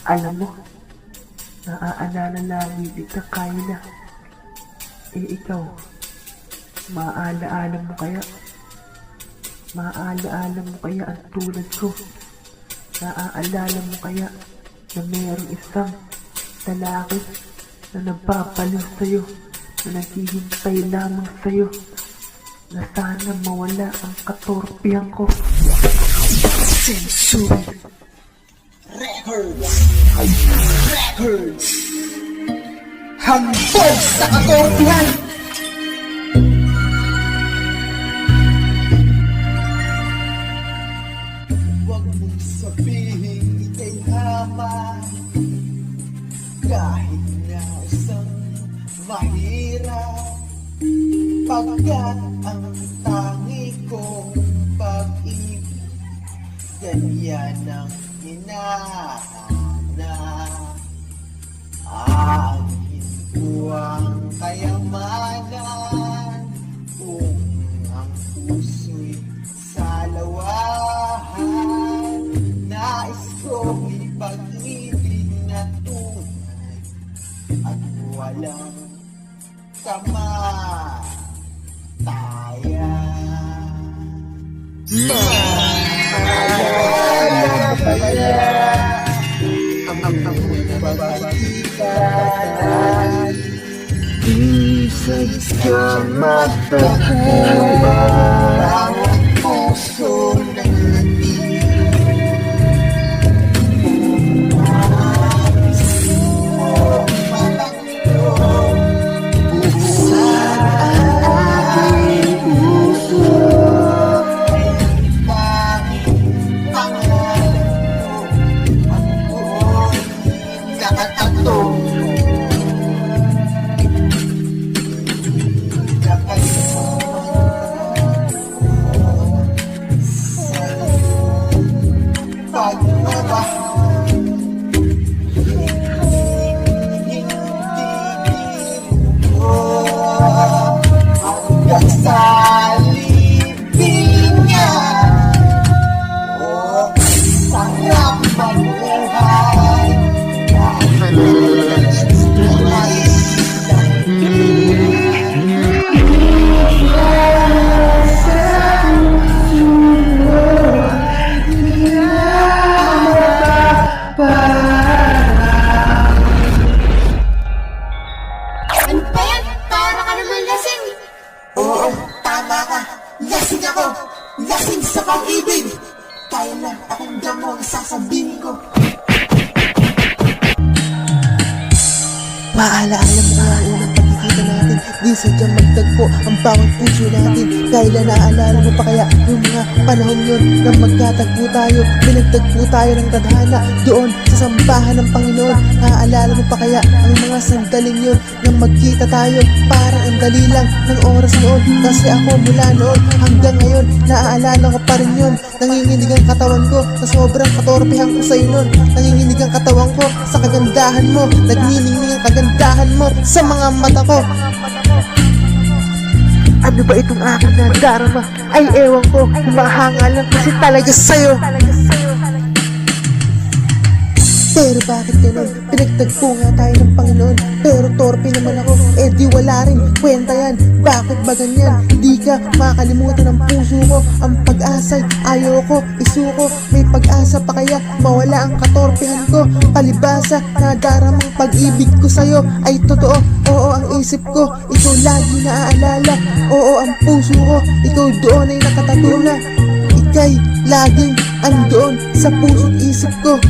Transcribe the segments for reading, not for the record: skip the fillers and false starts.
Alam mo, naaalala namin ng Kayla. Ikaw, maaalaala mo kaya? Maaalaala mo kaya ang tulad ko? Naaalala mo kaya na mayroong isang lalaki na nagpapaling sa'yo, na naghihintay lamang sa'yo, na sana mawala ang katorpihan ko? Sensuri Records Hambog sa katorpihan. Huwag mong sabihin ika'y hama, kahit na isang mahirap, pagkat ang tangi kong pag-ibig ganyan ang hinahanap. Akin ko ang kayamanan kung ang puso'y salawahan. Nais kong ipag-ibig na tunay at walang kamatayan. Isa'y ka matahan, bawat puso na lasing sa pag-ibig. Kaya lang akong damo ang sasabihin ko. Maalaala mo nga ang unang pagkikita natin, di sadyang magtagpo ang bawat puso natin. Kaya naaalala mo pa kaya yung mga panahon yun na magkatagpo tayo, pinagtagpo tayo ng tadhana doon sa sambahan ng Panginoon. Naaalala mo pa kaya ang mga sandaling yun na magkita tayo, parang ang dali lang ng oras noon. Kasi ako mula noon hanggang ngayon, naaalala ko pa rin yun. Nanginginig ang katawan ko sa sobrang katorpehan ko sa'yo nun. Nanginginig ang katawan ko sa kagandahan mo, nagniningning ang kagandahan mo sa mga mata ko. Ano ba itong aking nadarama? Ay ewan ko, humahanga lang kasi talaga sa'yo. Pero bakit ganun? Pinagtagpo nga tayo ng Panginoon, pero torpe naman ako, eh di wala rin kwenta yan. Bakit ba ganyan? Di ka makakalimutan ng puso ko. Ang pag-asa'y ayoko isuko. May pag-asa pa kaya mawala ang katorpehan ko? Palibasa, nadaramang pag-ibig ko sa'yo ay totoo. Oo ang isip ko, ikaw lagi naaalala. Oo ang puso ko, ikaw doon ay nakataguna. Ika'y laging andoon sa puso't isip ko.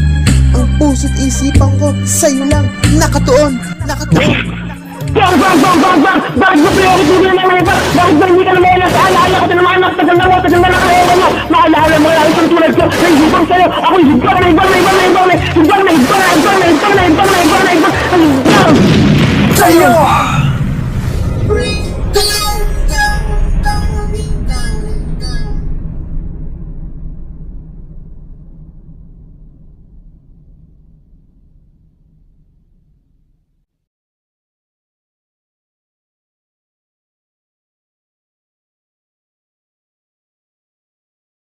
Ang puso't isipan ko sa'yo lang nakatuon. Bang! Bakit ba priority mo naman ito? Bakit ba hindi ka naman sa alaala ko na mga anak? Tagal na ako, tagal na nakalaala mo. Maalala mo lang